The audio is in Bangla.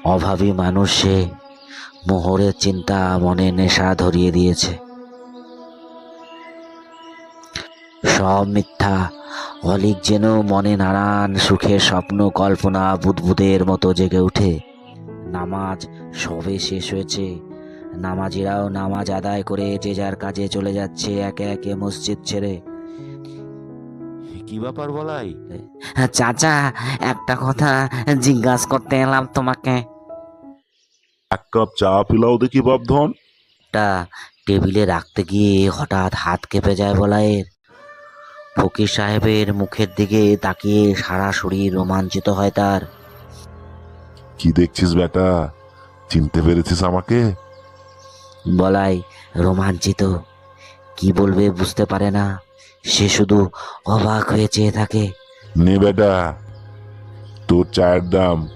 অভাবী মানুষ সে, মোহরের চিন্তা মনে নেশা ধরিয়ে দিয়েছে। সব মিথ্যা। অলিক যেন মনে নানান সুখের স্বপ্ন কল্পনা বুদবুদের মতো জেগে উঠে। নামাজ সবে শেষ হয়েছে, নামাজিরাও নামাজ আদায় করে যে যার কাজে চলে যাচ্ছে একে একে মসজিদ ছেড়ে। কি ব্যাপার বলাই? চাচা, একটা কথা জিজ্ঞাসা করতে এলাম তোমাকে। এক কাপ চা পিলাও দেখি বাপধন। টা টেবিলে রাখতে গিয়ে হঠাৎ হাত কেঁপে যায় বলাইয়ের। ফকির সাহেবের মুখের দিকে তাকিয়ে সারা শরীর রোমাঞ্চিত হয় তার। কি দেখছিস বেটা, চিনতে পেরেছিস আমাকে? বলাই রোমাঞ্চিত, কি বলবে বুঝতে পারে না। সে শুধু অবাক হয়ে চেয়ে থাকে। নে বেটা, তোর চায়ের দাম।